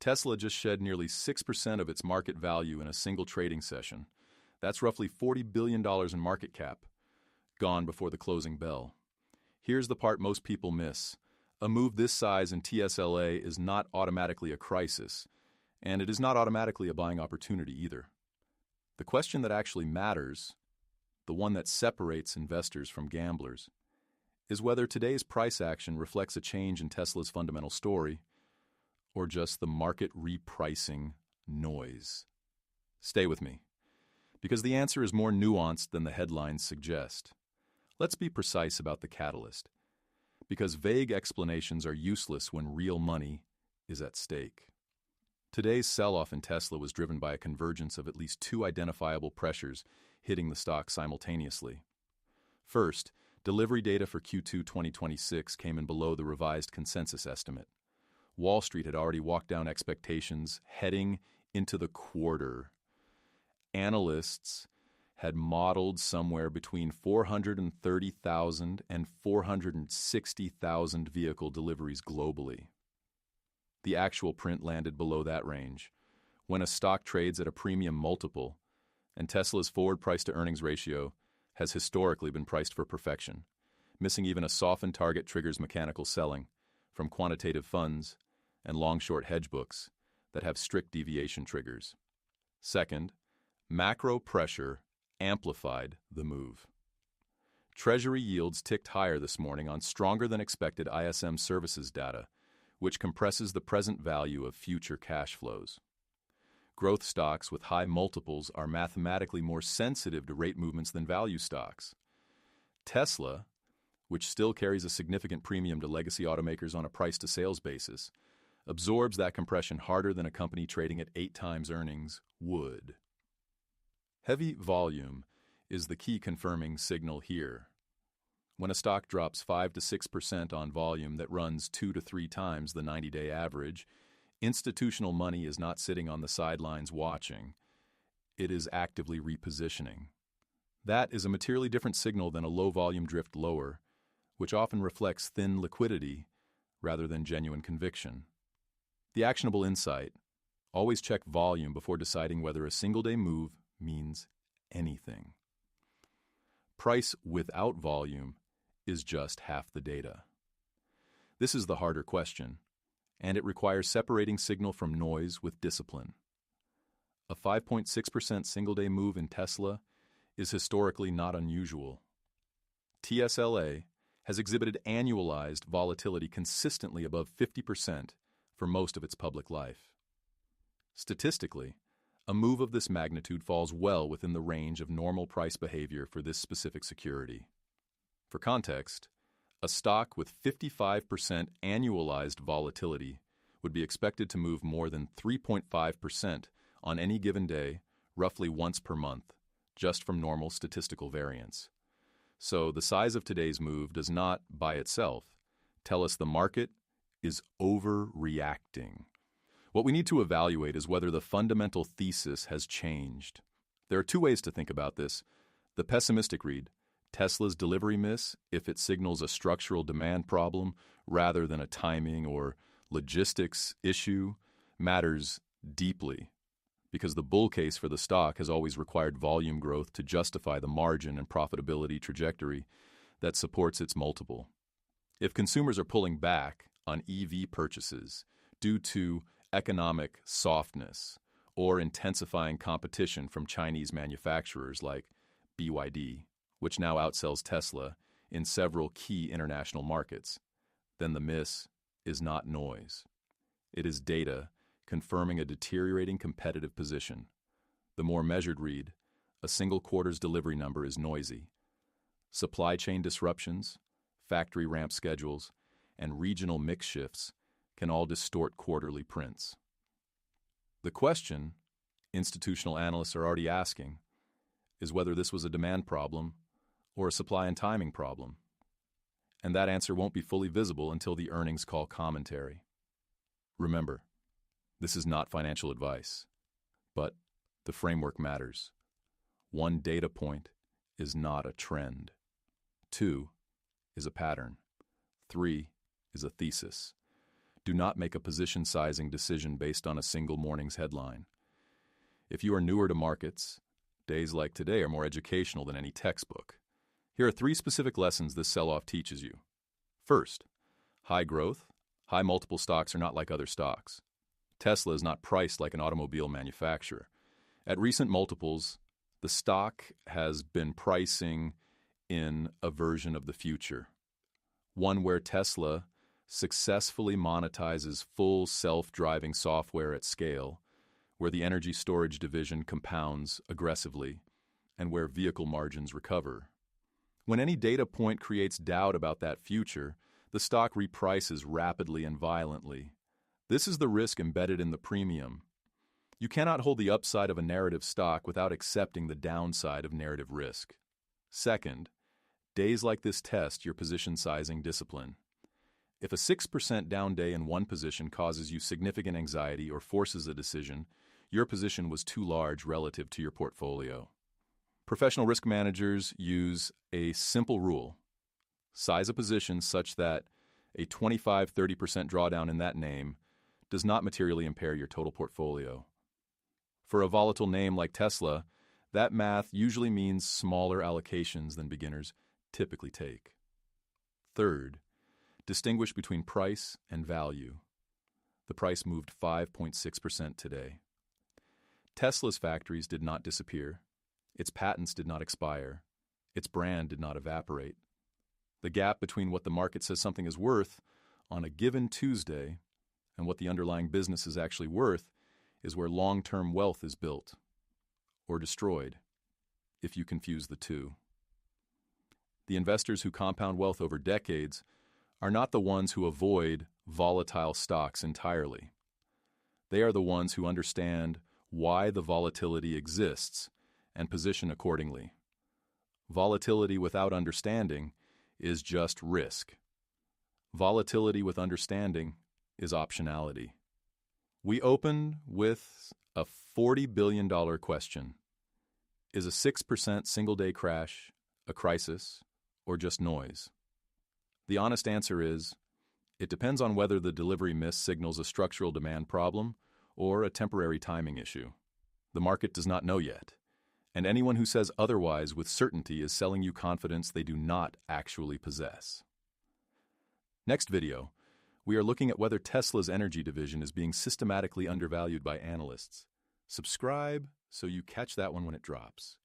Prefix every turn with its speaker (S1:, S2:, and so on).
S1: Tesla just shed nearly 6% of its market value in a single trading session. That's roughly $40 billion in market cap, gone before the closing bell. Here's the part most people miss. A move this size in TSLA is not automatically a crisis, and it is not automatically a buying opportunity either. The question that actually matters, the one that separates investors from gamblers, is whether today's price action reflects a change in Tesla's fundamental story or just the market repricing noise. Stay with me, because the answer is more nuanced than the headlines suggest. Let's be precise about the catalyst, because vague explanations are useless when real money is at stake. Today's sell-off in Tesla was driven by a convergence of at least two identifiable pressures hitting the stock simultaneously. First, delivery data for Q2 2026 came in below the revised consensus estimate. Wall Street had already walked down expectations heading into the quarter. Analysts had modeled somewhere between 430,000 and 460,000 vehicle deliveries globally. The actual print landed below that range. When a stock trades at a premium multiple, and Tesla's forward price-to-earnings ratio has historically been priced for perfection, missing even a softened target triggers mechanical selling from quantitative funds and long-short hedge books that have strict deviation triggers. Second, macro pressure amplified the move. Treasury yields ticked higher this morning on stronger-than-expected ISM services data, which compresses the present value of future cash flows. Growth stocks with high multiples are mathematically more sensitive to rate movements than value stocks. Tesla, which still carries a significant premium to legacy automakers on a price-to-sales basis, absorbs that compression harder than a company trading at 8 times earnings would. Heavy volume is the key confirming signal here. When a stock drops 5 to 6% on volume that runs 2 to 3 times the 90-day average, institutional money is not sitting on the sidelines watching. It is actively repositioning. That is a materially different signal than a low-volume drift lower, which often reflects thin liquidity rather than genuine conviction. The actionable insight: always check volume before deciding whether a single-day move means anything. Price without volume is just half the data. This is the harder question, and it requires separating signal from noise with discipline. A 5.6% single-day move in Tesla is historically not unusual. TSLA has exhibited annualized volatility consistently above 50% for most of its public life. Statistically, a move of this magnitude falls well within the range of normal price behavior for this specific security. For context, a stock with 55% annualized volatility would be expected to move more than 3.5% on any given day, roughly once per month, just from normal statistical variance. So the size of today's move does not, by itself, tell us the market is overreacting. What we need to evaluate is whether the fundamental thesis has changed. There are two ways to think about this. The pessimistic read: Tesla's delivery miss, if it signals a structural demand problem rather than a timing or logistics issue, matters deeply, because the bull case for the stock has always required volume growth to justify the margin and profitability trajectory that supports its multiple. If consumers are pulling back on EV purchases due to economic softness or intensifying competition from Chinese manufacturers like BYD, which now outsells Tesla in several key international markets, then the miss is not noise. It is data confirming a deteriorating competitive position. The more measured read: a single quarter's delivery number is noisy. Supply chain disruptions, factory ramp schedules, and regional mix shifts can all distort quarterly prints. The question institutional analysts are already asking is whether this was a demand problem or a supply and timing problem. And that answer won't be fully visible until the earnings call commentary. Remember, this is not financial advice, but the framework matters. One data point is not a trend. 2 is a pattern. 3 is a thesis. Do not make a position sizing decision based on a single morning's headline. If you are newer to markets, days like today are more educational than any textbook. Here are 3 specific lessons this sell-off teaches you. First, high growth, high multiple stocks are not like other stocks. Tesla is not priced like an automobile manufacturer. At recent multiples, the stock has been pricing in a version of the future, one where Tesla successfully monetizes full self-driving software at scale, where the energy storage division compounds aggressively, and where vehicle margins recover. When any data point creates doubt about that future, the stock reprices rapidly and violently. This is the risk embedded in the premium. You cannot hold the upside of a narrative stock without accepting the downside of narrative risk. Second, days like this test your position sizing discipline. If a 6% down day in one position causes you significant anxiety or forces a decision, your position was too large relative to your portfolio. Professional risk managers use a simple rule. Size a position such that a 25-30% drawdown in that name does not materially impair your total portfolio. For a volatile name like Tesla, that math usually means smaller allocations than beginners typically take. Third, distinguish between price and value. The price moved 5.6% today. Tesla's factories did not disappear. Its patents did not expire. Its brand did not evaporate. The gap between what the market says something is worth on a given Tuesday and what the underlying business is actually worth is where long-term wealth is built or destroyed if you confuse the two. The investors who compound wealth over decades are not the ones who avoid volatile stocks entirely. They are the ones who understand why the volatility exists and position accordingly. Volatility without understanding is just risk. Volatility with understanding is optionality. We open with a $40 billion question. Is a 6% single-day crash a crisis or just noise? The honest answer is, it depends on whether the delivery miss signals a structural demand problem or a temporary timing issue. The market does not know yet, and anyone who says otherwise with certainty is selling you confidence they do not actually possess. Next video, we are looking at whether Tesla's energy division is being systematically undervalued by analysts. Subscribe so you catch that one when it drops.